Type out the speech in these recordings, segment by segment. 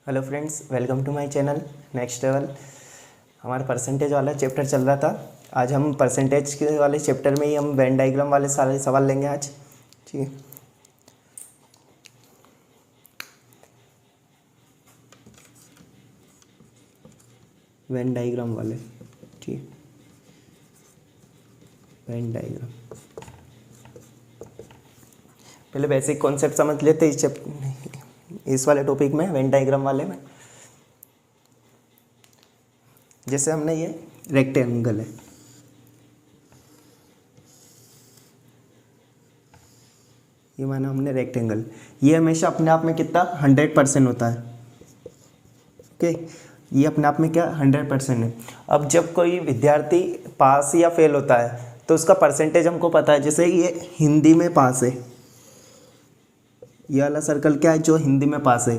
Hello friends, welcome to my channel next level. हमारा percentage वाला chapter चल रहा था। आज हम परसेंटेज के वाले चैप्टर में ही हम वेन डायग्राम वाले सारे सवाल लेंगे आज। ठीक है, वेन डायग्राम वाले। ठीक, वेन डायग्राम पहले बेसिक कॉन्सेप्ट समझ लेते इस वाले टॉपिक में, वेन डायग्राम वाले में। जैसे हमने ये रेक्टेंगल है, ये माना हमने रेक्टेंगल, ये हमेशा अपने आप में कितना 100% होता है। ओके, ये अपने आप में क्या 100% है। अब जब कोई विद्यार्थी पास या फेल होता है तो उसका परसेंटेज हमको पता है। जैसे ये हिंदी में पास है, ये वाला सर्कल क्या है, जो हिंदी में पास है,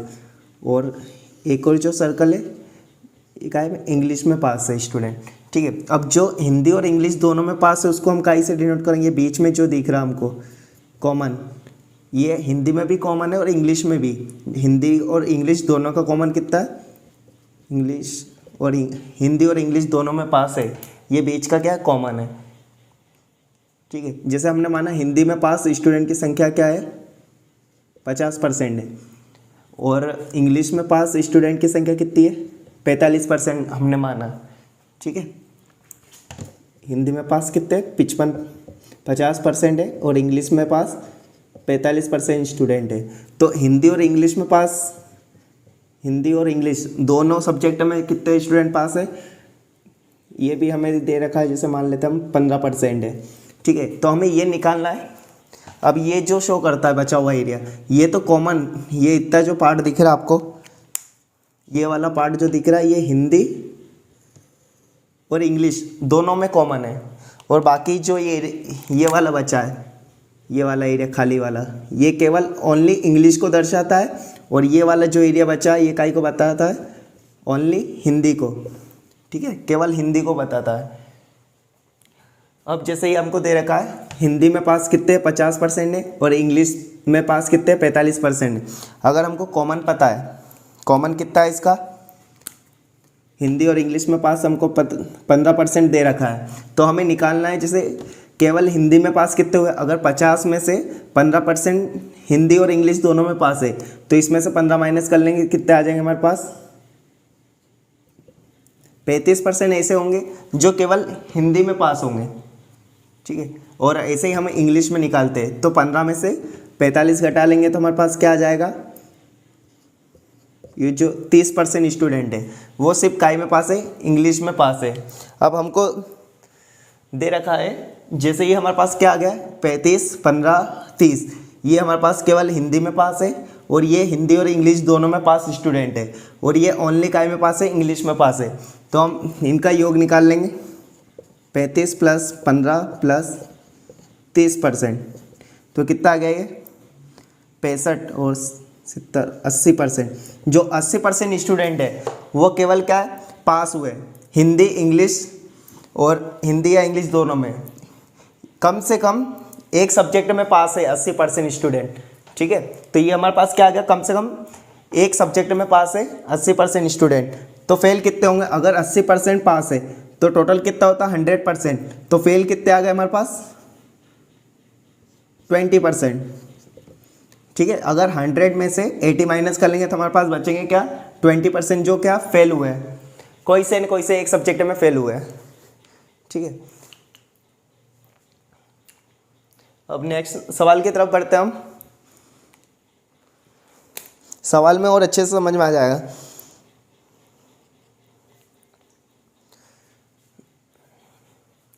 और एक और जो सर्कल है ये क्या है, इंग्लिश में पास है स्टूडेंट। ठीक है, अब जो हिंदी और इंग्लिश दोनों में पास है उसको हम काई से डिनोट करेंगे, बीच में जो दिख रहा है हमको कॉमन, ये हिंदी में भी कॉमन है और इंग्लिश में भी। हिंदी और इंग्लिश दोनों का कॉमन कितना है, इंग्लिश और हिंदी और इंग्लिश दोनों में पास है, ये बीच का क्या है, कॉमन है। ठीक है, जैसे हमने माना हिंदी में पास स्टूडेंट की संख्या क्या है, 50% है, और इंग्लिश में पास स्टूडेंट की संख्या कितनी है, 45% हमने माना। ठीक है, हिंदी में पास कितने 50% है और इंग्लिश में पास 45% स्टूडेंट है। तो हिंदी और इंग्लिश में पास, हिंदी और इंग्लिश दोनों सब्जेक्ट में कितने स्टूडेंट पास है, ये भी हमें दे रखा है। जैसे मान लेते हैं हम 15% है। ठीक है, तो हमें ये निकालना है। अब ये जो शो करता है बचा हुआ एरिया, ये तो कॉमन, ये इतना जो पार्ट दिख रहा है आपको, ये वाला पार्ट जो दिख रहा है, ये हिंदी और इंग्लिश दोनों में कॉमन है। और बाकी जो ये वाला बचा है, ये वाला एरिया खाली वाला, ये केवल ओनली इंग्लिश को दर्शाता है, और ये वाला जो एरिया बचा है ये काई को बताता है, ओनली हिंदी को। ठीक है, केवल हिंदी को बताता है। अब जैसे ही हमको दे रखा है हिंदी में पास कितने 50% है और इंग्लिश में पास कितने 45% है। अगर हमको कॉमन पता है, कॉमन कितना है इसका, हिंदी और इंग्लिश में पास हमको 15% दे रखा है, तो हमें निकालना है जैसे केवल हिंदी में पास कितने हुए। अगर 50 में से 15% हिंदी और इंग्लिश दोनों में पास है, तो इसमें से 15 माइनस कर लेंगे, कितने आ जाएंगे हमारे पास, 35% ऐसे होंगे जो केवल हिंदी में पास होंगे। ठीक है, और ऐसे ही हम इंग्लिश में निकालते हैं, तो 15 में से 45 घटा लेंगे तो हमारे पास क्या आ जाएगा, ये जो 30% स्टूडेंट है वो सिर्फ काई में पास है, इंग्लिश में पास है। अब हमको दे रखा है, जैसे ये हमारे पास क्या आ गया, 35, 15, 30, ये हमारे पास केवल हिंदी में पास है, और ये हिंदी और इंग्लिश दोनों में पास स्टूडेंट है, और ये ओनली काई में पास है, इंग्लिश में पास है। तो हम इनका योग निकाल लेंगे, 35 + 15 + 30%, तो कितना आ गया ये 65 और 70 80%। जो 80% स्टूडेंट है वो केवल क्या है, पास हुए हिंदी इंग्लिश, और हिंदी या इंग्लिश दोनों में कम से कम एक सब्जेक्ट में पास है 80% स्टूडेंट। ठीक है, तो ये हमारे पास क्या आ गया, कम से कम एक सब्जेक्ट में पास है 80% स्टूडेंट। तो फेल कितने होंगे, अगर 80% पास है तो टोटल कितना होता है 100%, तो फेल कितने आ गए हमारे पास 20%। ठीक है, अगर 100 में से 80 माइनस कर लेंगे तो हमारे पास बचेंगे क्या 20%, जो क्या फेल हुए हैं, कोई से न कोई से एक सब्जेक्ट में फेल हुए हैं। ठीक है, अब नेक्स्ट सवाल की तरफ बढ़ते हैं हम। सवाल में और अच्छे से समझ में आ जाएगा।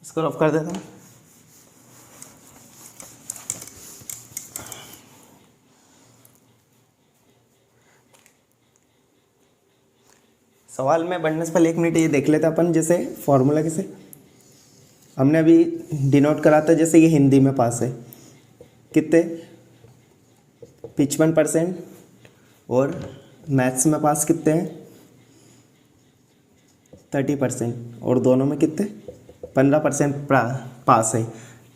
इसको रफ कर देता हूँ। सवाल में बढ़ने से पहले 1 मिनट ये देख लेते अपन, जैसे फॉर्मूला कैसे हमने अभी डिनोट करा था। जैसे ये हिंदी में पास है कितने 55%, और मैथ्स में पास कितने हैं 30%, और दोनों में कितने 15% पास है।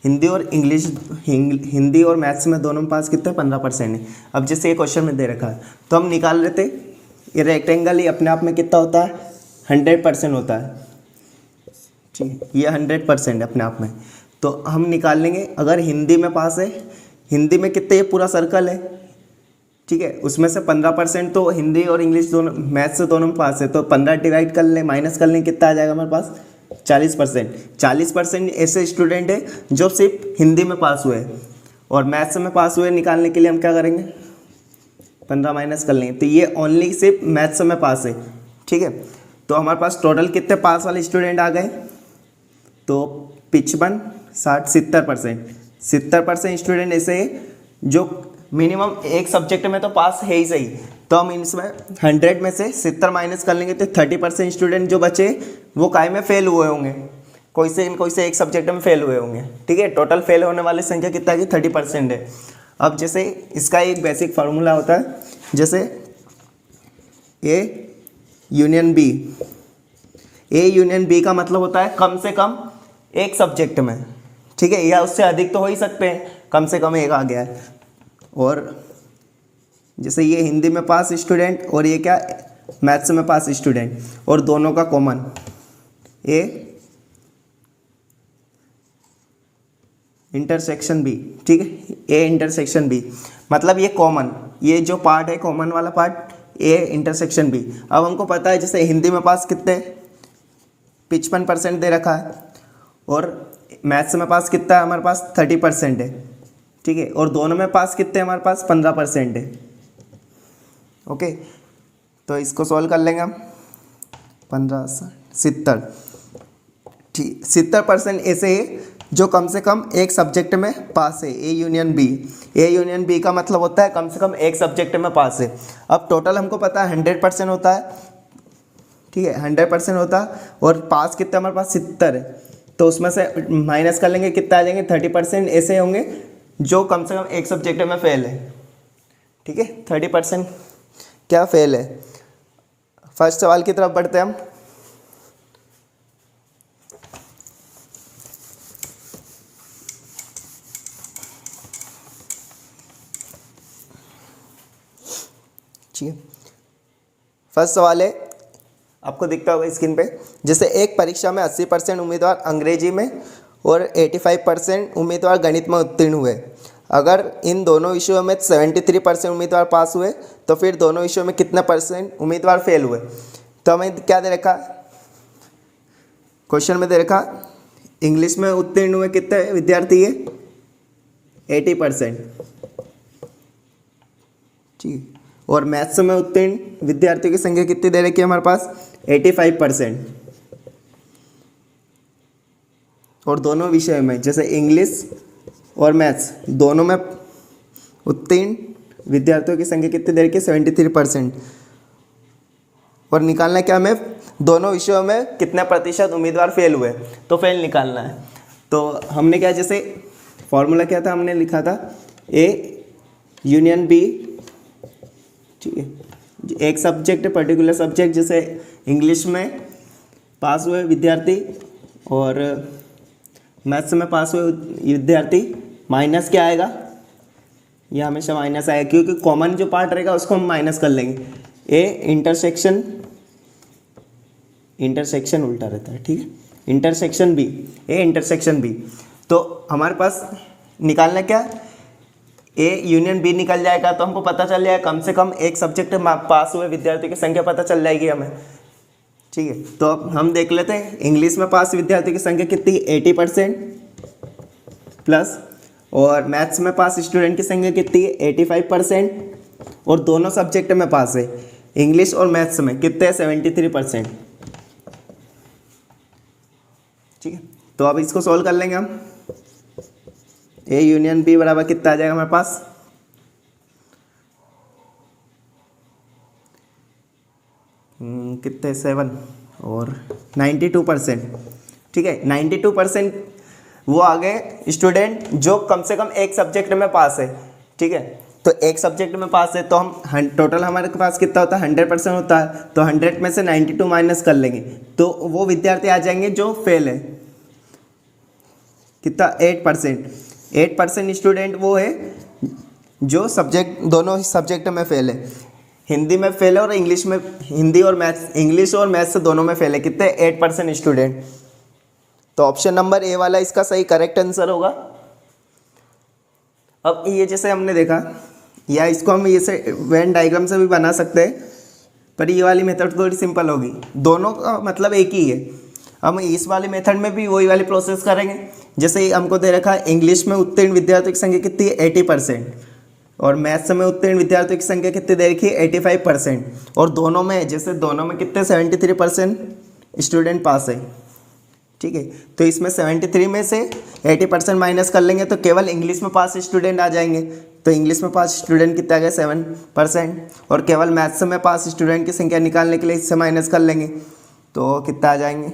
हिंदी और इंग्लिश, हिंदी और मैथ्स में दोनों में पास कितने 15% है। अब जैसे ये क्वेश्चन में दे रखा है तो हम निकाल लेते ये रेक्टेंगल ही अपने आप में कितना होता है, 100% होता है। ठीक है, ये 100% है अपने आप में। तो हम निकाल लेंगे, अगर हिंदी में पास है, हिंदी में कितने, ये पूरा सर्कल है, ठीक है, उसमें से 15% तो हिंदी और इंग्लिश दोनों, मैथ से दोनों में पास है, तो 15 डिवाइड कर लें, माइनस कर लें, कितना आ जाएगा हमारे पास, 40%। 40% ऐसे स्टूडेंट है जो सिर्फ हिंदी में पास हुए हैं, और मैथ्स में पास हुए निकालने के लिए हम क्या करेंगे, 15 माइनस कर लेंगे, तो ये ओनली सिर्फ मैथ्स में पास है। ठीक है, तो हमारे पास टोटल कितने पास वाले स्टूडेंट आ गए, तो 55, 60, 70%। 70% स्टूडेंट ऐसे है जो मिनिमम एक सब्जेक्ट में तो पास है ही सही। तो हम इसमें 100 में से 70 माइनस कर लेंगे, तो 30% स्टूडेंट जो बचे वो काय में फेल हुए होंगे, कोई से एक सब्जेक्ट में फेल हुए होंगे। ठीक है, टोटल फेल होने वाली संख्या कितना की 30% है। अब जैसे इसका एक बेसिक फार्मूला होता है, जैसे A union B, A union B का मतलब होता है कम से कम एक सब्जेक्ट में, ठीक है, या उससे अधिक तो हो ही सकते हैं, कम से कम एक आ गया है। और जैसे ये हिंदी में पास स्टूडेंट और ये क्या, मैथ्स में पास स्टूडेंट, और दोनों का कॉमन ए इंटरसेक्शन बी। ठीक है, ए इंटरसेक्शन बी मतलब ये कॉमन, ये जो पार्ट है कॉमन वाला पार्ट, ए इंटरसेक्शन बी। अब हमको पता है जैसे हिंदी में पास कितने 55% दे रखा है, और मैथ्स में पास कितना है हमारे पास 30% है। ठीक है, और दोनों में पास कितने हमारे पास 15% है। ओके, तो इसको सॉल्व कर लेंगे हम, 15 70। ठीक, 70% ऐसे है जो कम से कम एक सब्जेक्ट में पास है, A union B. A union B का मतलब होता है कम से कम एक सब्जेक्ट में पास है। अब टोटल हमको पता है 100% होता है, ठीक है, 100% होता है, और पास कितना हमारे पास 70 है, तो उसमें से माइनस कर लेंगे, कितना आ जाएंगे 30% ऐसे होंगे जो कम से कम एक सब्जेक्ट में फेल है। ठीक है, 30% क्या फेल है। फर्स्ट सवाल की तरफ बढ़ते हैं हम। ठीक है, फर्स्ट सवाल है, आपको दिखता होगा स्क्रीन पे, जैसे एक परीक्षा में 80% उम्मीदवार अंग्रेजी में और 85% उम्मीदवार गणित में उत्तीर्ण हुए। अगर इन दोनों विषयों में 73% उम्मीदवार पास हुए, तो फिर दोनों विषयों में कितने % उम्मीदवार फेल हुए। तो हमें क्या दे रखा, क्वेश्चन में दे रखा इंग्लिश में उत्तीर्ण हुए कितने विद्यार्थी है, 80%। ठीक है, और मैथ्स में उत्तीर्ण विद्यार्थियों की संख्या कितनी दे रखी है हमारे पास, 85%। और दोनों विषय में जैसे इंग्लिश और मैथ्स दोनों में उत्तीर्ण विद्यार्थियों की संख्या कितनी दे रखी है, 73%। और निकालना क्या हमें, दोनों विषयों में कितने प्रतिशत उम्मीदवार फेल हुए, तो फेल निकालना है। तो हमने क्या, जैसे फॉर्मूला क्या था, हमने लिखा था ए यूनियन बी। ठीक है, एक सब्जेक्ट पर्टिकुलर सब्जेक्ट, जैसे इंग्लिश में पास हुए विद्यार्थी और मैथ्स में पास हुए विद्यार्थी, माइनस क्या आएगा, ये हमेशा माइनस आएगा, क्योंकि कॉमन जो पार्ट रहेगा उसको हम माइनस कर लेंगे। ए इंटरसेक्शन उल्टा रहता है, ठीक है, intersection B, A intersection B. तो हमारे पास निकालना क्या, ए यूनियन बी निकल जाएगा, तो हमको पता चल जाएगा कम से कम एक सब्जेक्ट में पास हुए विद्यार्थी की संख्या पता चल जाएगी हमें। ठीक है, तो अब हम देख लेते हैं इंग्लिश में पास विद्यार्थी की संख्या कितनी, 80% प्लस, और मैथ्स में पास स्टूडेंट की संख्या कितनी है, 85%, और दोनों सब्जेक्ट में पास है, इंग्लिश और मैथ्स में कितने, 73%। ठीक है, तो अब इसको सॉल्व कर लेंगे हम। ए यूनियन बी बराबर कितना आ जाएगा हमारे पास, कितने 7 और 92%। ठीक है, 92% वो आ गए स्टूडेंट जो कम से कम एक सब्जेक्ट में पास है। ठीक है, तो एक सब्जेक्ट में पास है, तो हम टोटल हमारे पास कितना होता है, 100% होता है, तो 100 में से 92 माइनस कर लेंगे, तो वो विद्यार्थी आ जाएंगे जो फेल है, कितना 8%। 8% स्टूडेंट वो है जो सब्जेक्ट दोनों ही सब्जेक्ट में फेल है। हिंदी में फेल है और इंग्लिश में, हिंदी और मैथ्स, इंग्लिश और मैथ्स से दोनों में फेल है, कितने 8% स्टूडेंट। तो ऑप्शन नंबर ए वाला इसका सही करेक्ट आंसर होगा। अब ये जैसे हमने देखा, या इसको हम ये से वेन डायग्राम से भी बना सकते हैं, पर ये वाली मेथड थोड़ी सिंपल होगी, दोनों का मतलब एक ही है। हम इस वाले मेथड में भी वही वाली प्रोसेस करेंगे। जैसे हमको दे रखा है इंग्लिश में उत्तीर्ण विद्यार्थियों की संख्या कितनी है 80%, और मैथ्स में उत्तीर्ण विद्यार्थियों की संख्या कितनी दे रखी है 85%, और दोनों में जैसे दोनों में कितने 73% स्टूडेंट पास है। ठीक है, तो इसमें 73 में से 80% माइनस कर लेंगे तो केवल इंग्लिश में पास स्टूडेंट आ जाएंगे। तो इंग्लिश में पास स्टूडेंट कितने आ गए 7%, और केवल मैथ्स में पास स्टूडेंट की संख्या निकालने के लिए इससे माइनस कर लेंगे तो कितना आ जाएंगे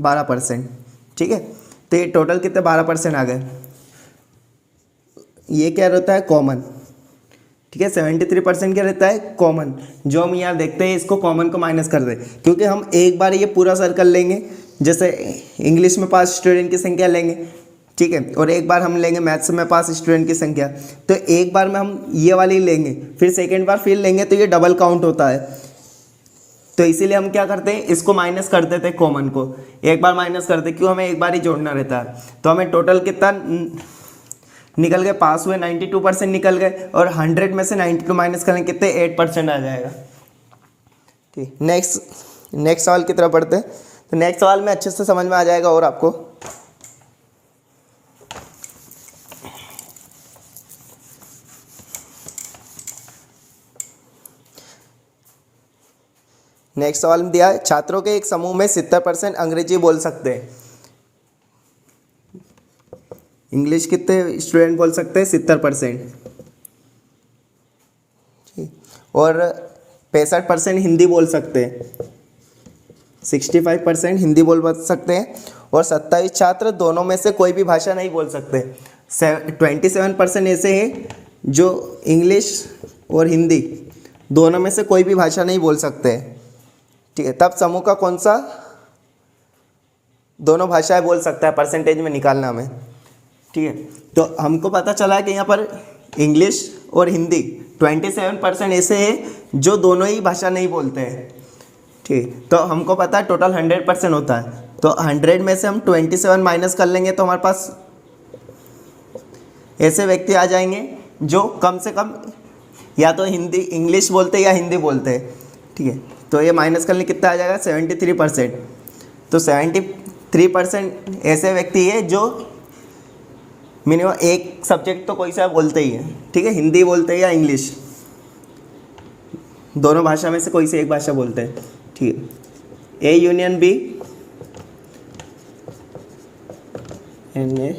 12%। ठीक है, तो ये टोटल कितने 12% आ गए। ये क्या रहता है कॉमन। ठीक है, 73% क्या रहता है कॉमन। जो हम यहाँ देखते हैं इसको कॉमन को माइनस कर दें, क्योंकि हम एक बार ये पूरा सर्कल लेंगे, जैसे इंग्लिश में पास स्टूडेंट की संख्या लेंगे, ठीक है, और एक बार हम लेंगे मैथ्स में पास स्टूडेंट की संख्या, तो एक बार में हम ये वाली लेंगे, फिर सेकेंड बार फिर लेंगे तो ये डबल काउंट होता है। तो इसीलिए हम क्या करते हैं, इसको माइनस कर देते हैं कॉमन को, एक बार माइनस करते, क्यों हमें एक बार ही जोड़ना रहता है। तो हमें टोटल कितना निकल गए, पास हुए 92% निकल गए, और 100 में से 92 माइनस करें कितने 8% आ जाएगा। ठीक, नेक्स्ट सवाल की तरफ बढ़ते हैं। तो नेक्स्ट सवाल में अच्छे से समझ में आ जाएगा और आपको। नेक्स्ट सवाल में दिया है, छात्रों के एक समूह में 70% अंग्रेजी बोल सकते हैं। इंग्लिश कितने स्टूडेंट बोल सकते हैं 70%, और 65% हिंदी बोल सकते हैं, 65% हिंदी बोल सकते हैं, और 27 छात्र दोनों में से कोई भी भाषा नहीं बोल सकते। 27% ऐसे हैं जो इंग्लिश और हिंदी दोनों में से कोई भी भाषा नहीं बोल सकते। ठीक है, तब समूह का कौन सा दोनों भाषाएं बोल सकता है परसेंटेज में निकालना हमें। ठीक है, तो हमको पता चला है कि यहाँ पर इंग्लिश और हिंदी 27% ऐसे हैं जो दोनों ही भाषा नहीं बोलते हैं। ठीक है, तो हमको पता है टोटल 100% होता है, तो 100 में से हम 27 माइनस कर लेंगे तो हमारे पास ऐसे व्यक्ति आ जाएंगे जो कम से कम या तो हिंदी इंग्लिश बोलते या हिंदी बोलते हैं। ठीक है, तो ये माइनस करने कितना आ जाएगा 73%। तो 73% ऐसे व्यक्ति है जो मिनिमम एक सब्जेक्ट तो कोई सा बोलते ही है। ठीक है, हिंदी बोलते हैं या इंग्लिश, दोनों भाषा में से कोई से एक भाषा बोलते हैं। ठीक है, A union B n A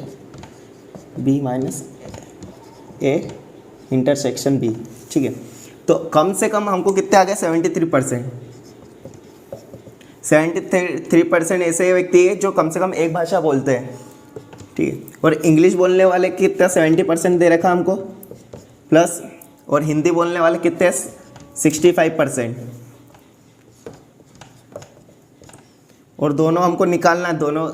B minus A intersection B. ठीक है, तो कम से कम हमको कितने आ गए 73%। 73% ऐसे व्यक्ति है जो कम से कम एक भाषा बोलते हैं। ठीक है, और इंग्लिश बोलने वाले कितना 70% दे रखा हमको प्लस, और हिंदी बोलने वाले कितने 65%, और दोनों हमको निकालना है, दोनों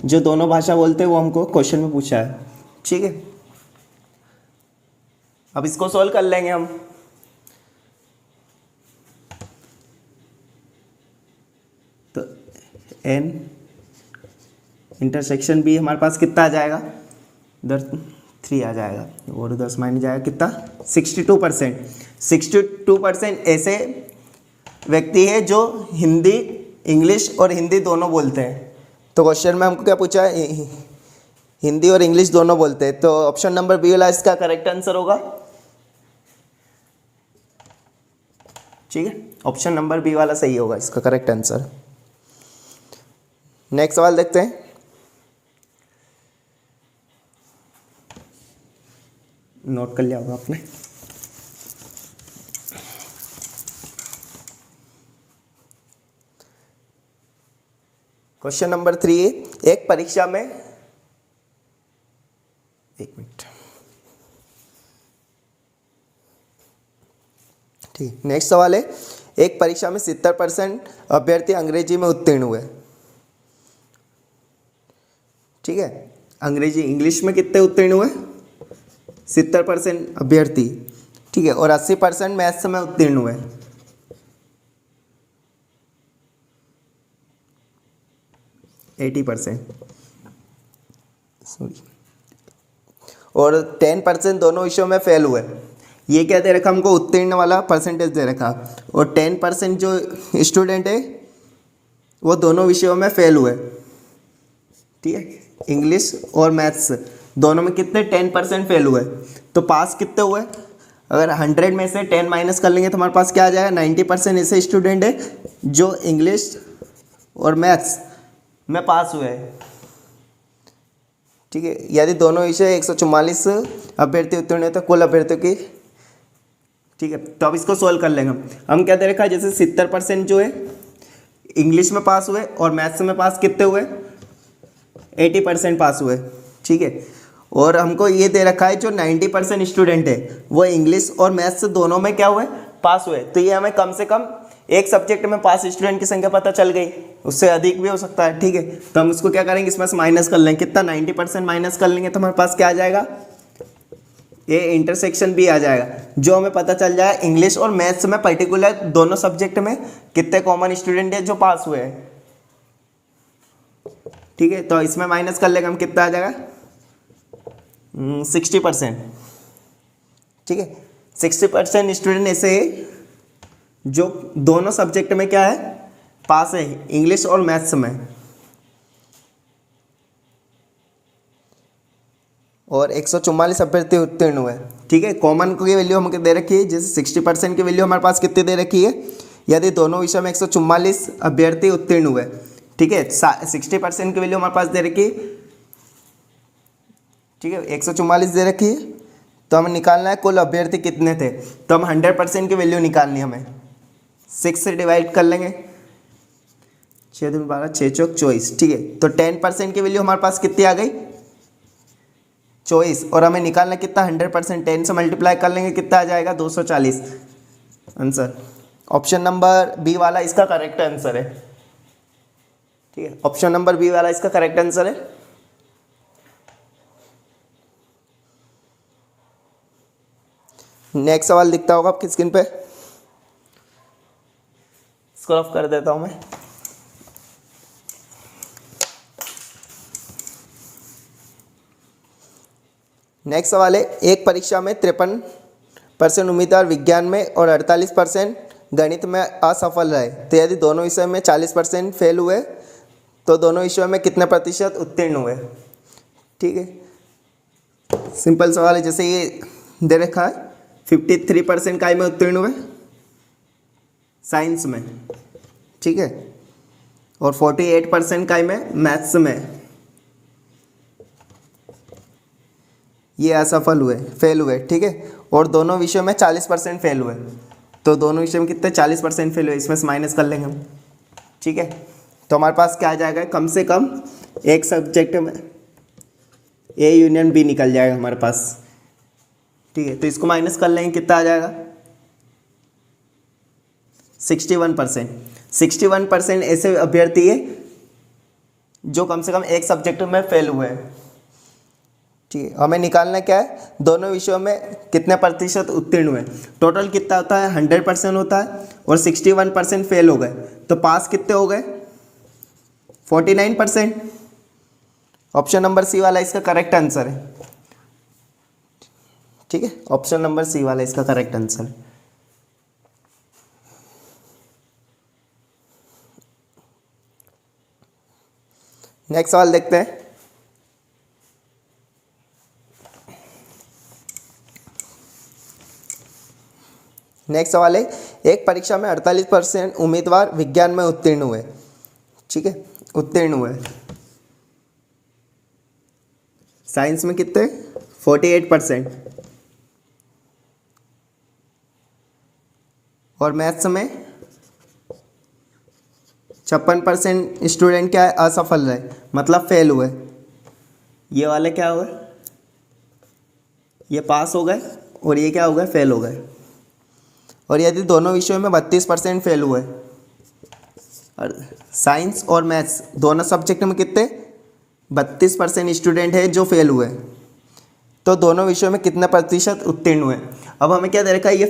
जो दोनों भाषा बोलते हैं वो हमको क्वेश्चन में पूछा है। ठीक है, अब इसको सॉल्व कर लेंगे हम। तो n इंटरसेक्शन बी हमारे पास कितना आ जाएगा, इधर 3 आ जाएगा, और 10 माइनस जाएगा कितना 62%। 62% ऐसे व्यक्ति है जो हिंदी इंग्लिश और हिंदी दोनों बोलते हैं। तो क्वेश्चन में हमको क्या पूछा है, हिंदी और इंग्लिश दोनों बोलते हैं, तो ऑप्शन नंबर बी वाला इसका करेक्ट आंसर होगा। ठीक है, ऑप्शन नंबर बी वाला सही होगा इसका करेक्ट आंसर। नेक्स्ट सवाल देखते हैं। नोट कर लिया होगा आपने। क्वेश्चन नंबर 3, एक परीक्षा में, एक मिनट, ठीक, नेक्स्ट सवाल है, एक परीक्षा में 70% अभ्यर्थी अंग्रेजी में उत्तीर्ण हुए। ठीक है, अंग्रेजी इंग्लिश में कितने उत्तीर्ण हुए 70% अभ्यर्थी, ठीक है, और 80% मैथ्स में उत्तीर्ण हुए। 80%, सॉरी, और 10% दोनों विषयों में फेल हुए। ये क्या दे रखा हमको, उत्तीर्ण वाला परसेंटेज दे रखा, और 10% जो स्टूडेंट है वो दोनों विषयों में फेल हुए, ठीक है, इंग्लिश और मैथ्स दोनों में कितने 10% फेल हुए। तो पास कितने हुए, अगर 100 में से 10 माइनस कर लेंगे तो हमारे पास क्या आ जाएगा, 90% ऐसे स्टूडेंट है जो इंग्लिश और मैथ्स में पास हुए हैं, ठीक है। यदि दोनों विषय 144 अभ्यर्थी उत्तीर्ण है तो कुल अभ्यर्थियों की, ठीक है। तो अब इसको सोल्व कर लेंगे हम क्या दे रखा है, जैसे 70% जो है इंग्लिश में पास हुए और मैथ्स में पास कितने हुए, 80% पास हुए, ठीक है। और हमको ये दे रखा है जो 90% स्टूडेंट है वो इंग्लिश और मैथ्स दोनों में क्या हुए, पास हुए। तो ये हमें कम से कम एक सब्जेक्ट में पास स्टूडेंट की संख्या पता चल गई, उससे अधिक भी हो सकता है, ठीक है। तो हम उसको क्या करेंगे, इसमें से माइनस कर लेंगे, कितना 90% माइनस कर लेंगे तो हमारे पास क्या आ जाएगा, ये इंटरसेक्शन भी आ जाएगा, जो हमें पता चल जाएगा इंग्लिश और मैथ्स में पर्टिकुलर दोनों सब्जेक्ट में कितने कॉमन स्टूडेंट है जो पास हुए हैं, ठीक है। तो इसमें माइनस कर लेंगे हम, कितना आ जाएगा 60%, ठीक है। 60% स्टूडेंट ऐसे है जो दोनों सब्जेक्ट में क्या है, पास है, इंग्लिश और मैथ्स में। और 144 अभ्यर्थी उत्तीर्ण हुए, ठीक है। कॉमन की वैल्यू हमको दे रखी है, जैसे 60% की वैल्यू हमारे पास कितनी दे रखी है, यदि दोनों विषय में 144 अभ्यर्थी उत्तीर्ण हुए, ठीक है। 60% की वैल्यू हमारे पास दे रखी है, ठीक है, 144 दे रखी है। तो हमें निकालना है कुल अभ्यर्थी कितने थे, तो हम 100% की वैल्यू निकालनी है हमें, 6 से डिवाइड कर लेंगे, 6 दूनी 12, 6 चौक 24, ठीक है। तो 10% की वैल्यू हमारे पास कितनी आ गई, 24, और हमें निकालना कितना 100%, 10 से मल्टीप्लाई कर लेंगे कितना आ जाएगा 240। आंसर ऑप्शन नंबर बी वाला इसका करेक्ट आंसर है, ठीक है। ऑप्शन नंबर बी वाला इसका करेक्ट आंसर है। नेक्स्ट सवाल दिखता होगा आपकी स्क्रीन पे, स्क्रॉल ऑफ कर देता हूं मैं। नेक्स्ट सवाल है, एक परीक्षा में 53% उम्मीदवार विज्ञान में और 48% गणित में असफल रहे, तो यदि दोनों विषय में 40% फेल हुए तो दोनों विषयों में कितने प्रतिशत उत्तीर्ण हुए, ठीक है। सिंपल सवाल है, जैसे ये दे रखा है 53% काय में उत्तीर्ण हुए, साइंस में, ठीक है, और 48% काय में मैथ्स में, ये असफल हुए, फेल हुए, ठीक है। और दोनों विषयों में 40% फेल हुए, तो दोनों विषयों में कितने 40% फेल हुए, इसमें से माइनस कर लेंगे हम, ठीक है। तो हमारे पास क्या आ जाएगा, कम से कम एक सब्जेक्ट में ए यूनियन बी निकल जाएगा हमारे पास, ठीक है। तो इसको माइनस कर लेंगे, कितना आ जाएगा 61%। 61% ऐसे अभ्यर्थी है जो कम से कम एक सब्जेक्ट में फेल हुए हैं, ठीक है। हमें निकालना क्या है, दोनों विषयों में कितने प्रतिशत उत्तीर्ण हुए। टोटल कितना होता है 100% होता है, और 61% फेल हो गए, तो पास कितने हो गए 49%। ऑप्शन नंबर सी वाला इसका करेक्ट आंसर है, ठीक है। ऑप्शन नंबर सी वाला इसका करेक्ट आंसर है। नेक्स्ट सवाल देखते हैं। नेक्स्ट सवाल है, एक परीक्षा में 48% उम्मीदवार विज्ञान में उत्तीर्ण हुए, ठीक है, उत्तीर्ण हुए। साइंस में कितने 48%, और मैथ्स में 56% स्टूडेंट क्या है, असफल रहे, मतलब फेल हुए। ये वाले क्या हुए, ये पास हो गए, और ये क्या हो गए, फेल हो गए। और यदि दोनों विषयों में 32% फेल हुए, और साइंस और मैथ्स दोनों सब्जेक्ट में कितने 32% स्टूडेंट है जो फेल हुए, तो दोनों विषयों में कितने प्रतिशत उत्तीर्ण हुए। अब हमें क्या दे रखा है, ये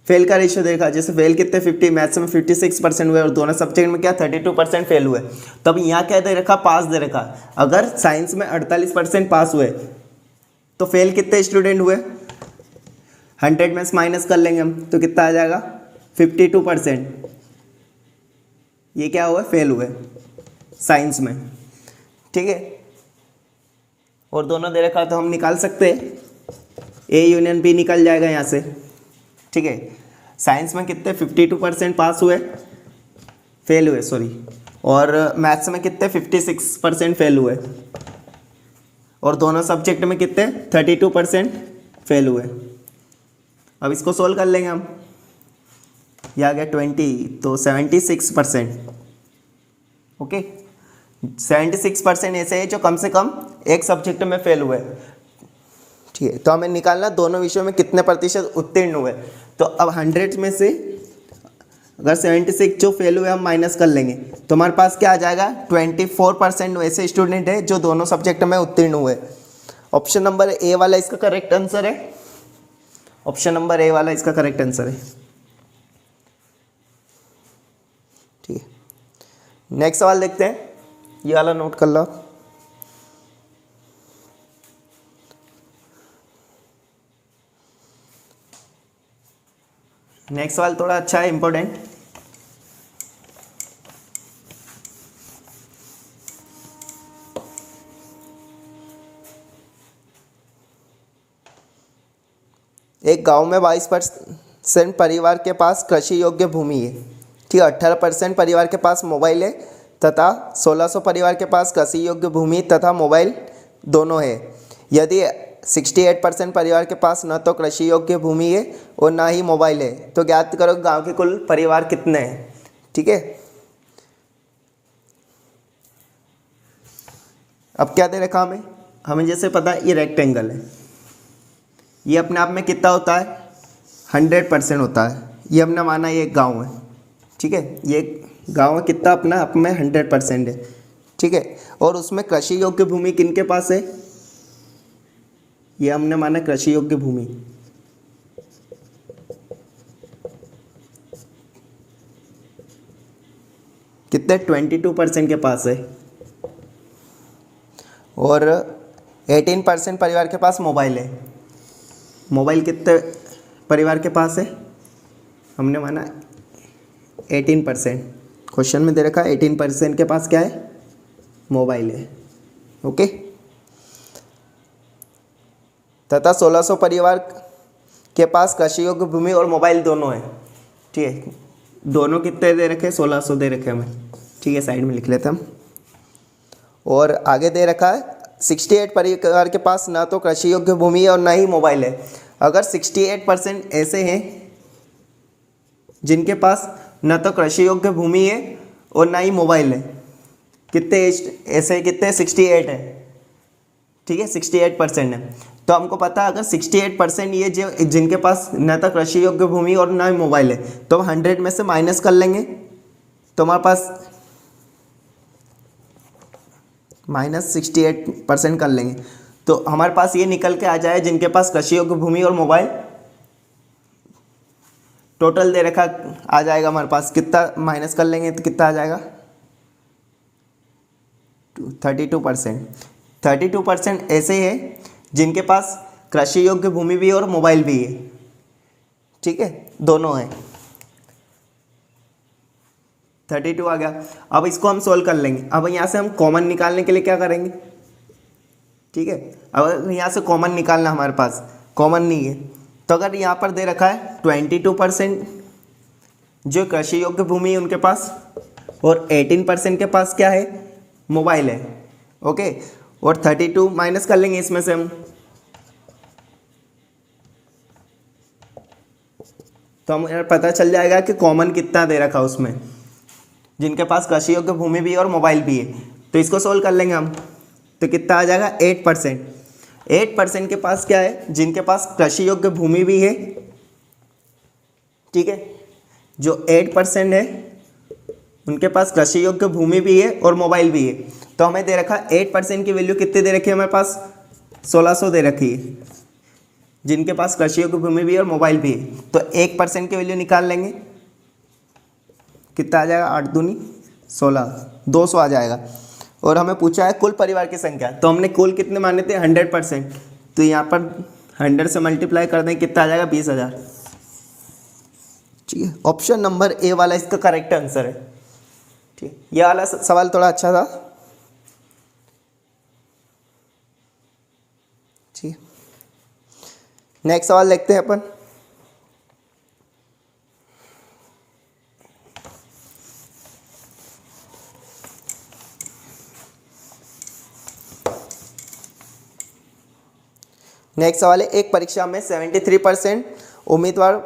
फेल का रेशियो दे रखा है। जैसे फेल कितने 50, मैथ्स में 56% हुए और दोनों सब्जेक्ट में क्या 32% फेल हुए। तो अब यहाँ क्या दे रखा, पास दे रखा। अगर साइंस में 48% पास हुए तो फेल कितने स्टूडेंट हुए, 100 में से माइनस कर लेंगे हम तो कितना आ जाएगा 52%। ये क्या हुआ, फेल हुए साइंस में, ठीक है। और दोनों दे रखा तो हम निकाल सकते हैं, ए यूनियन बी निकल जाएगा यहाँ से, ठीक है। साइंस में कितने 52% पास हुए, फेल हुए सॉरी, और मैथ्स में कितने 56% फेल हुए, और दोनों सब्जेक्ट में कितने 32% फेल हुए। अब इसको सोल्व कर लेंगे हम, ये आ गया 20 तो 76%, ओके। 76% ऐसे है जो कम से कम एक सब्जेक्ट में फेल हुए, ठीक है। तो हमें निकालना दोनों विषयों में कितने प्रतिशत उत्तीर्ण हुए। तो अब 100 में से अगर 76 जो फेल हुए हम माइनस कर लेंगे तो हमारे पास क्या आ जाएगा, 24% वैसे स्टूडेंट है जो दोनों सब्जेक्ट में उत्तीर्ण हुए। ऑप्शन नंबर ए वाला इसका करेक्ट आंसर है, ऑप्शन नंबर ए वाला इसका करेक्ट आंसर है, ठीक है। नेक्स्ट सवाल देखते हैं, ये वाला नोट कर लो। नेक्स्ट सवाल थोड़ा अच्छा है, इंपॉर्टेंट। एक गांव में 22% परिवार के पास कृषि योग्य भूमि है, ठीक है। 18% परिवार के पास मोबाइल है तथा 1600 परिवार के पास कृषि योग्य भूमि तथा मोबाइल दोनों है। यदि 68% परिवार के पास न तो कृषि योग्य भूमि है और ना ही मोबाइल है तो ज्ञात करो गांव के कुल परिवार कितने हैं, ठीक है। अब क्या दे रखा हमें जैसे पता है ये रेक्टेंगल है, ये अपने आप में कितना होता है 100% होता है। ये हमने माना ये एक गाँव है, ठीक है। ये गाँव में कितना अपना आप में 100% है, ठीक है। और उसमें कृषि योग्य भूमि किनके पास है, ये हमने माना कृषि योग्य भूमि कितने 22% के पास है, और 18% परिवार के पास मोबाइल है। मोबाइल कितने परिवार के पास है, हमने माना 18%, क्वेश्चन में दे रखा है 18% के पास क्या है, मोबाइल है, ओके। तथा 1600 परिवार के पास कृषि योग्य भूमि और मोबाइल दोनों है, ठीक है। दोनों कितने दे रखे, 1600 दे रखे हमें, ठीक है। साइड में लिख लेते हम। और आगे दे रखा है 68 परिवार के पास ना तो कृषि योग्य भूमि है और ना ही मोबाइल है। अगर 68% ऐसे हैं जिनके पास ना तो कृषि योग्य भूमि है और ना ही मोबाइल है, कितने ऐसे कितने 68 है, ठीक है। 68% है। तो हमको पता है अगर 68% ये जो जिनके पास ना तो कृषि योग्य भूमि और ना ही मोबाइल है तो हम 100 में से माइनस कर लेंगे तो हमारे पास -68% कर लेंगे तो हमारे पास ये निकल के आ जाए जिनके पास कृषि योग्य भूमि और मोबाइल टोटल दे रखा आ जाएगा हमारे पास, कितना माइनस कर लेंगे तो कितना आ जाएगा 32%। 32% ऐसे है जिनके पास कृषि योग्य भूमि भी और मोबाइल भी है, ठीक है, दोनों है। 32 आ गया। अब इसको हम सोल्व कर लेंगे। अब यहाँ से हम कॉमन निकालने के लिए क्या करेंगे, ठीक है। अब यहाँ से कॉमन निकालना हमारे पास कॉमन नहीं है तो अगर यहाँ पर दे रखा है 22% जो कृषि योग्य भूमि है उनके पास और 18% के पास क्या है, मोबाइल है, ओके। और 32 माइनस कर लेंगे इसमें से हम, तो हमें पता चल जाएगा कि कॉमन कितना दे रखा उसमें जिनके पास कृषि योग्य भूमि भी है और मोबाइल भी है। तो इसको सोल्व कर लेंगे हम तो कितना आ जाएगा 8%। 8% के पास क्या है, जिनके पास कृषि योग्य भूमि भी है, ठीक है। जो 8% है उनके पास कृषि योग्य भूमि भी है और मोबाइल भी है। तो हमें दे रखा 8% की वैल्यू कितनी दे रखी है हमारे पास 1600 दे रखी है, जिनके पास कृषि की भूमि भी है और मोबाइल भी है। तो 1% की वैल्यू निकाल लेंगे, कितना आ जाएगा, 8 दूनी 16, 200 आ जाएगा। और हमें पूछा है कुल परिवार की संख्या, तो हमने कुल कितने माने थे, 100%, तो यहाँ पर 100 से मल्टीप्लाई कर दें, कितना आ जाएगा, 20,000। ठीक है, ऑप्शन नंबर ए वाला इसका करेक्ट आंसर है। ठीक, ये वाला सवाल थोड़ा अच्छा था। ठीक, नेक्स्ट सवाल देखते हैं अपन। नेक्स्ट सवाल है, एक परीक्षा में 73% उम्मीदवार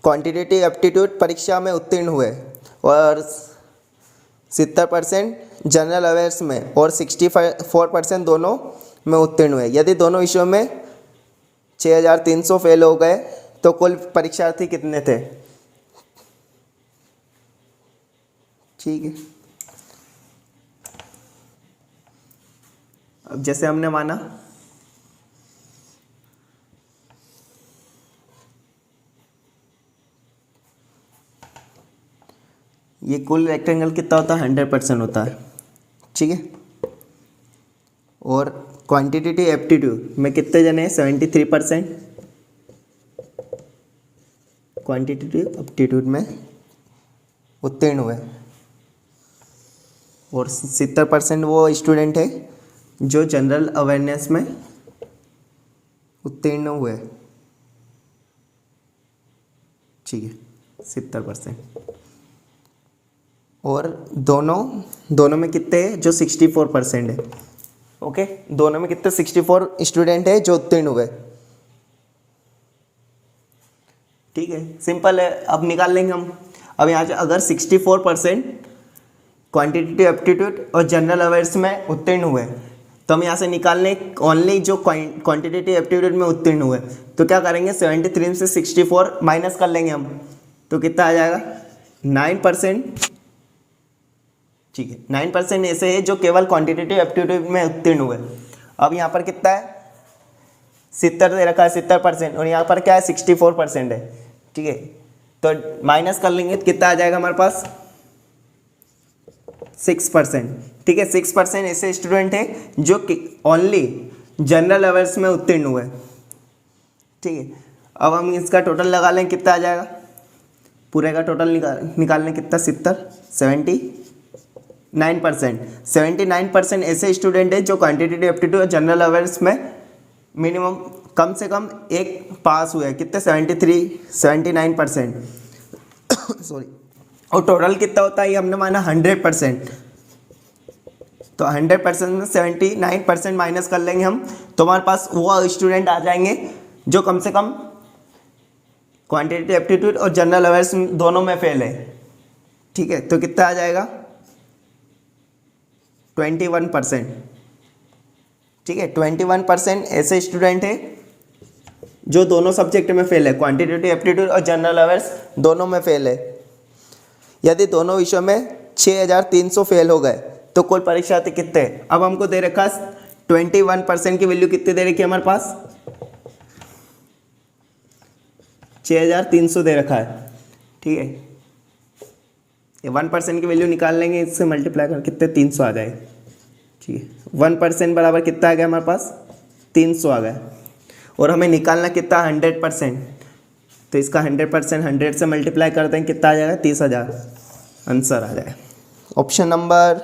क्वांटिटेटिव एप्टीट्यूड परीक्षा में उत्तीर्ण हुए और 70% जनरल अवेयर्स में और 64% दोनों में उत्तीर्ण हुए। यदि दोनों विषयों में 6300 फेल हो गए तो कुल परीक्षार्थी कितने थे? ठीक है, अब जैसे हमने माना ये कुल रेक्टेंगल कितना होता है, 100% होता है। ठीक है, और क्वांटिटेटिव एप्टीट्यूड में कितने जने हैं, 73% क्वांटिटेटिव एप्टीट्यूड में उत्तीर्ण हुए और 70% वो स्टूडेंट है जो जनरल अवेयरनेस में उत्तीर्ण हुए। ठीक है, 70%। और दोनों में कितने हैं, जो 64% है। ओके, दोनों में कितने, 64 स्टूडेंट है जो उत्तीर्ण हुए। ठीक है, सिंपल है, अब निकाल लेंगे हम। अब यहाँ से अगर 64% क्वांटिटेटिव एप्टीट्यूड और जनरल अवेयर्स में उत्तीर्ण हुए, तो हम यहाँ से निकाल लें ओनली जो क्वांटिटेटिव एप्टीट्यूड में उत्तीर्ण हुए, तो क्या करेंगे, 73 से 64 माइनस कर लेंगे हम, तो कितना आ जाएगा, 9%। ठीक है, 9% ऐसे है जो केवल क्वांटिटेटिव एप्टीट्यूड में उत्तीर्ण हुए। अब यहाँ पर कितना है, 70 दे रखा है, 70%, और यहाँ पर क्या है, 64% है। ठीक है, तो माइनस कर लेंगे तो कितना आ जाएगा हमारे पास, 6%। ठीक है, 6% ऐसे स्टूडेंट हैं जो ओनली जनरल अवेयर्स में उत्तीर्ण हुए। ठीक है, अब हम इसका टोटल लगा लें, कितना आ जाएगा, पूरे का टोटल निकाल लें, कितना, 79% ऐसे स्टूडेंट हैं जो क्वांटिटेटिव एप्टीट्यूड और जनरल अवेयर्स में मिनिमम कम से कम एक पास हुए, कितने, 79%। सॉरी, और टोटल कितना होता है, ये हमने माना 100%, तो 100% में 79% माइनस कर लेंगे हम, तो हमारे पास वो स्टूडेंट आ जाएंगे जो कम से कम क्वांटिटेटिव एप्टीट्यूड और जनरल अवेयर्स दोनों में फेल है। ठीक है, तो कितना आ जाएगा, 21%। ठीक है, 21% ऐसे स्टूडेंट हैं जो दोनों सब्जेक्ट में फेल है, क्वांटिटेटिव एप्टीट्यूड और जनरल अवेयर्स दोनों में फेल है। यदि दोनों विषयों में 6300 फेल हो गए तो कुल परीक्षार्थी कितने हैं? अब हमको दे रखा 21% की वैल्यू कितनी दे रखी है हमारे पास, 6300 दे रखा है। ठीक है, ये 1% की वैल्यू निकाल लेंगे, इससे मल्टीप्लाई कर कितने, 300 आ जाए। ठीक है, 1% बराबर कितना आ गया हमारे पास, 300 आ गया। और हमें निकालना कितना, 100%, तो इसका 100% 100 से मल्टीप्लाई करते हैं, कितना आ जाएगा, 30,000 आंसर आ जाए। ऑप्शन नंबर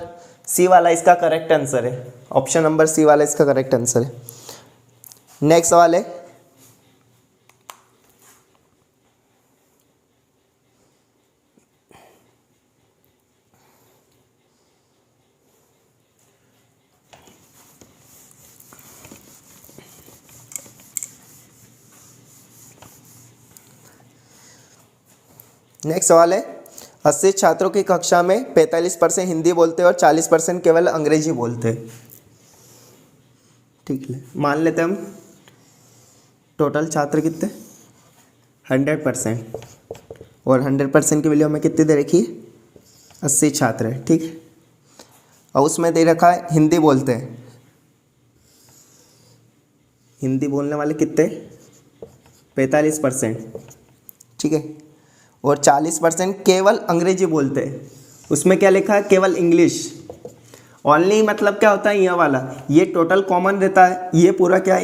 सी वाला इसका करेक्ट आंसर है। ऑप्शन नंबर सी वाला इसका करेक्ट आंसर है। नेक्स्ट सवाल है, नेक्स्ट सवाल है, 80 छात्रों की कक्षा में 45% हिंदी बोलते और 40% केवल अंग्रेजी बोलते। ठीक है, मान लेते हम टोटल छात्र कितने, 100%, और 100% की वैल्यू हमें कितनी दे रखी है, 80 छात्र है। ठीक है, और उसमें दे रखा है हिंदी बोलते हैं हिंदी बोलने वाले कितने, 45%, ठीक है। और 40% केवल अंग्रेजी बोलते हैं। उसमें क्या लिखा है, केवल इंग्लिश ओनली, मतलब क्या होता है, यह वाला ये टोटल कॉमन रहता है, ये पूरा क्या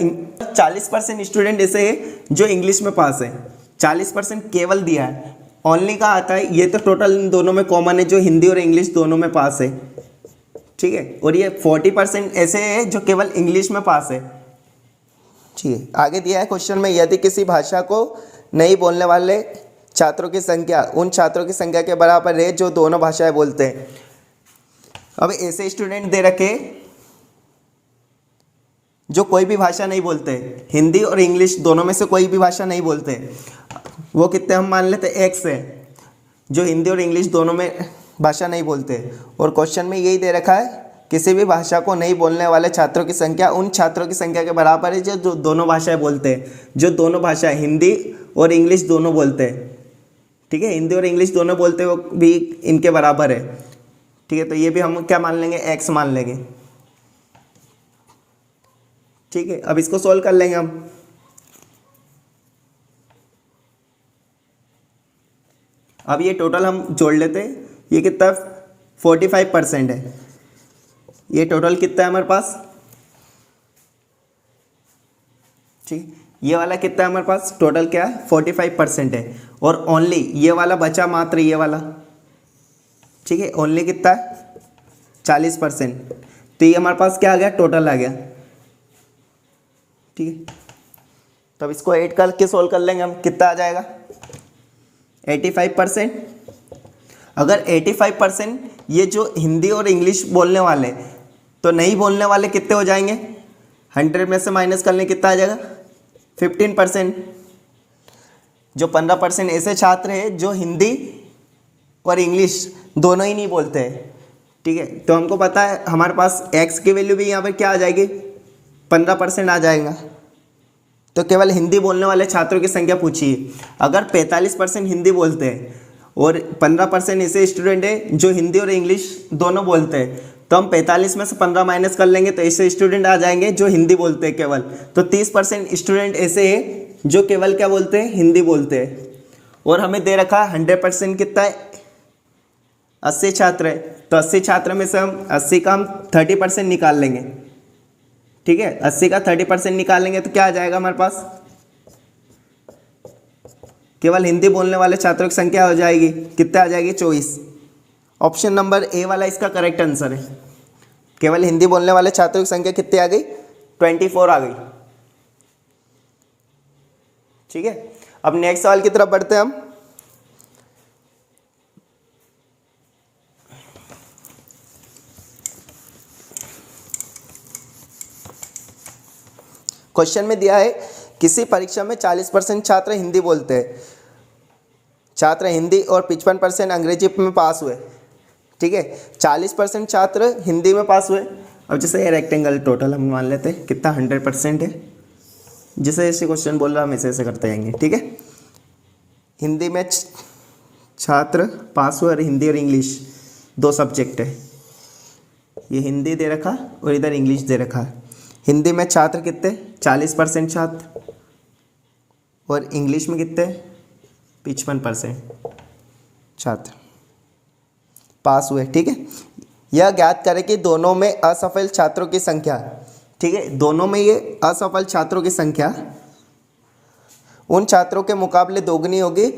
40% स्टूडेंट ऐसे है जो इंग्लिश में पास है, 40% केवल दिया है, ओनली का आता है, ये तो टोटल इन दोनों में कॉमन है जो हिंदी और इंग्लिश दोनों में पास है, ठीक है। और ये 40% ऐसे है जो केवल इंग्लिश में पास है, ठीक है। आगे दिया है क्वेश्चन में, यदि किसी भाषा को नहीं बोलने वाले छात्रों की संख्या उन छात्रों की संख्या के बराबर है जो दोनों भाषाएं बोलते हैं। अब ऐसे स्टूडेंट दे रखे जो कोई भी भाषा नहीं बोलते, हिंदी और इंग्लिश दोनों में से कोई भी भाषा नहीं बोलते, वो कितने हम मान लेते एक्स है, जो हिंदी और इंग्लिश दोनों में भाषा नहीं बोलते। और क्वेश्चन में यही दे रखा है, किसी भी भाषा को नहीं बोलने वाले छात्रों की संख्या उन छात्रों की संख्या के बराबर है जो दोनों भाषाएं बोलते हैं, जो दोनों भाषाएं हिंदी और इंग्लिश दोनों बोलते हैं, ठीक है। हिंदी और इंग्लिश दोनों बोलते हैं, वो भी इनके बराबर है, ठीक है। तो ये भी हम क्या मान लेंगे, एक्स मान लेंगे, ठीक है। अब इसको सॉल्व कर लेंगे हम। अब ये टोटल हम जोड़ लेते हैं, ये कितना 45% है, ये टोटल कितना है हमारे पास, ठीक। ये वाला कितना है हमारे पास, टोटल क्या है 45% है। और ओनली ये वाला बचा मात्र ये वाला, ठीक है, ओनली कितना है 40%। तो ये हमारे पास क्या आ गया, टोटल आ गया, ठीक है। तब इसको ऐड करके सोल्व कर लेंगे हम, कितना आ जाएगा 85%। अगर 85% ये जो हिंदी और इंग्लिश बोलने वाले, तो नहीं बोलने वाले कितने हो जाएंगे, 100 में से माइनस कर लें कितना आ जाएगा 15%। जो 15% ऐसे छात्र हैं जो हिंदी और इंग्लिश दोनों ही नहीं बोलते हैं, ठीक है। तो हमको पता है हमारे पास x की वैल्यू भी यहाँ पर क्या आ जाएगी, 15% आ जाएगा। तो केवल हिंदी बोलने वाले छात्रों की संख्या पूछिए। अगर 45% हिंदी बोलते हैं और 15% ऐसे स्टूडेंट है जो हिंदी और इंग्लिश दोनों बोलते हैं, तो हम 45 में से 15 माइनस कर लेंगे, तो ऐसे स्टूडेंट आ जाएंगे जो हिंदी बोलते हैं केवल। तो 30% स्टूडेंट ऐसे हैं जो केवल क्या बोलते हैं, हिंदी बोलते हैं। और हमें दे रखा 100% कितना है, 80 छात्र है। तो 80 छात्र में से हम 80 का हम 30% निकाल लेंगे, ठीक है। 80 का 30% निकालेंगे तो क्या आ जाएगा हमारे पास, केवल हिंदी बोलने वाले छात्रों की संख्या हो जाएगी, कितना आ जाएगी 24। ऑप्शन नंबर ए वाला इसका करेक्ट आंसर है। केवल हिंदी बोलने वाले छात्रों की संख्या कितनी आ गई, 24 आ गई, ठीक है। अब नेक्स्ट सवाल की तरफ बढ़ते हैं हम। क्वेश्चन में दिया है, किसी परीक्षा में 40% छात्र हिंदी बोलते हैं, छात्र हिंदी और 55% अंग्रेजी में पास हुए, ठीक है। 40% छात्र हिंदी में पास हुए। अब जैसे ये रेक्टेंगल टोटल हम मान लेते हैं कितना 100% है, जैसे ऐसे क्वेश्चन बोल रहा हम ऐसे ऐसे करते जाएंगे, ठीक है। हिंदी में छात्र पास हुए और हिंदी और इंग्लिश दो सब्जेक्ट है, ये हिंदी दे रखा और इधर इंग्लिश दे रखा है। हिंदी में छात्र कितने 40% छात्र और इंग्लिश में कितने 55% छात्र पास हुए, ठीक है। यह ज्ञात करें कि दोनों में असफल छात्रों की संख्या, ठीक है, दोनों में ये असफल छात्रों की संख्या उन छात्रों के मुकाबले दोगुनी होगी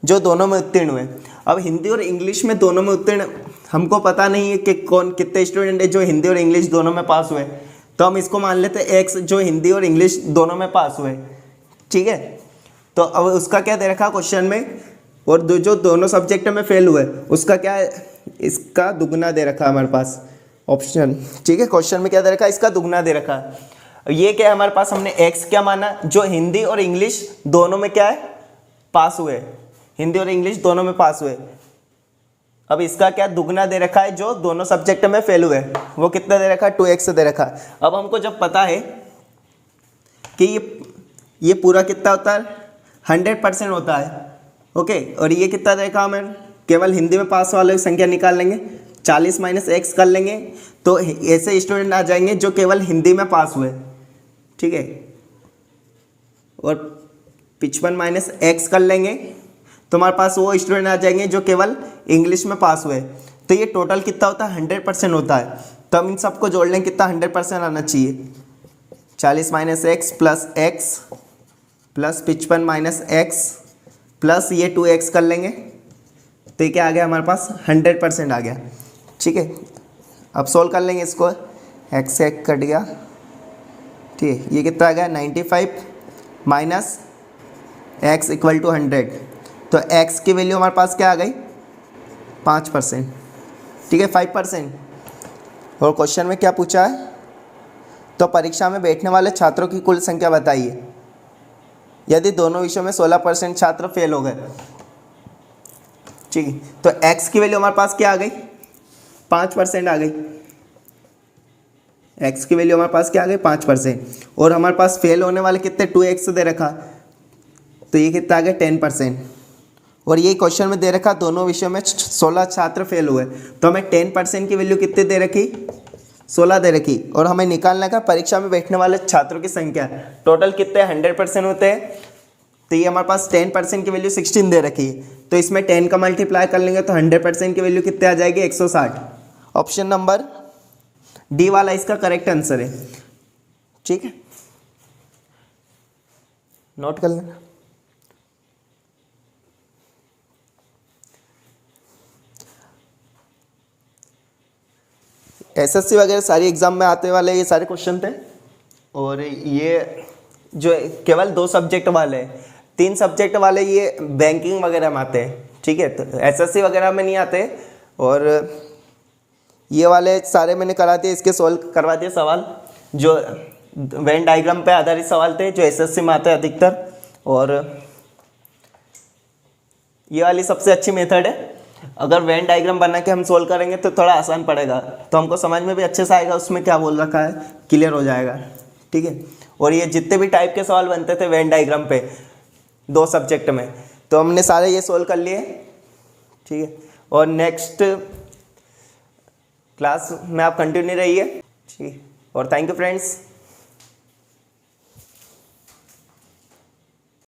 जो दोनों में उत्तीर्ण हुए। अब हिंदी और इंग्लिश में दोनों में उत्तीर्ण हमको पता नहीं है कि कौन कितने स्टूडेंट है जो हिंदी और इंग्लिश दोनों में पास हुए, तो हम इसको मान लेते हैं एक्स जो हिंदी और इंग्लिश दोनों में पास हुए, ठीक है। तो अब उसका क्या दे रखा क्वेश्चन में, और जो दोनों सब्जेक्ट में फेल हुए उसका क्या है, इसका दुगना दे रखा है हमारे पास ऑप्शन, ठीक है। क्वेश्चन में क्या दे रखा है, इसका दुगना दे रखा है। ये क्या है हमारे पास, हमने एक्स क्या माना, जो हिंदी और इंग्लिश दोनों में क्या है पास हुए, हिंदी और इंग्लिश दोनों में पास हुए। अब इसका क्या दुगना दे रखा है, जो दोनों सब्जेक्ट में फेल हुए, वो कितना दे रखा है 2x दे रखा है। अब हमको जब पता है कि ये पूरा कितना होता है 100% होता है, ओके। और ये कितना दे रखा हमें, केवल हिंदी में पास वालों की संख्या निकाल लेंगे, 40 - x कर लेंगे तो ऐसे स्टूडेंट आ जाएंगे जो केवल हिंदी में पास हुए, ठीक है। और 55 माइनस एक्स कर लेंगे तो हमारे पास वो स्टूडेंट आ जाएंगे जो केवल इंग्लिश में पास हुए। तो ये टोटल कितना होता है 100% होता है। तो हम इन सबको जोड़ लेंगे, कितना 100% आना चाहिए। 40 minus x plus x plus 55 minus x plus ये 2x कर लेंगे तो ये क्या आ गया हमारे पास 100% आ गया। ठीक है, अब सोल्व कर लेंगे इसको। x से x कट गया, ठीक है, ये कितना आ गया 95 माइनस एक्स इक्वल टू 100। तो x की वैल्यू हमारे पास क्या आ गई 5%, ठीक है 5%। और क्वेश्चन में क्या पूछा है, तो परीक्षा में बैठने वाले छात्रों की कुल संख्या बताइए यदि दोनों विषयों में 16% छात्र फेल हो गए। ठीक है, तो x की वैल्यू हमारे पास क्या आ गई 5% आ गई। x की वैल्यू हमारे पास क्या आ गई 5%। और हमारे पास फेल होने वाले कितने 2x दे रखा, तो ये कितना आ गया 10%। और ये क्वेश्चन में दे रखा दोनों विषयों में 16 छात्र फेल हुए, तो हमें 10% की वैल्यू कितने दे रखी 16 दे रखी। और हमें निकालना का परीक्षा में बैठने वाले छात्रों की संख्या, टोटल कितने 100% होते हैं। तो ये हमारे पास 10% की वैल्यू 16 दे रखी है, तो इसमें 10 का मल्टीप्लाई कर लेंगे तो 100% की वैल्यू कितने आ जाएगी 160। ऑप्शन नंबर डी वाला इसका करेक्ट आंसर है। ठीक है, नोट कर लेना। एसएससी वगैरह सारी एग्जाम में आते वाले ये सारे क्वेश्चन थे। और ये जो केवल 2 सब्जेक्ट वाले, 3 सब्जेक्ट वाले ये बैंकिंग वगैरह में आते हैं। ठीक है, तो एसएससी वगैरह में नहीं आते। और ये वाले सारे मैंने करा दिए, इसके सॉल्व करवा दिए सवाल जो वेन डायग्राम पे आधारित सवाल थे जो एसएससी में आते हैं अधिकतर। और ये वाली सबसे अच्छी मेथड है, अगर वेन डायग्राम बना के हम सोल्व करेंगे तो थोड़ा आसान पड़ेगा, तो हमको समझ में भी अच्छे से आएगा उसमें क्या बोल रखा है, क्लियर हो जाएगा। ठीक है, और ये जितने भी टाइप के सवाल बनते थे वेन डायग्राम पे 2 सब्जेक्ट में, तो हमने सारे ये सोल्व कर लिए। ठीक है, और नेक्स्ट क्लास में आप कंटिन्यू रहिए। ठीक है, और थैंक यू फ्रेंड्स।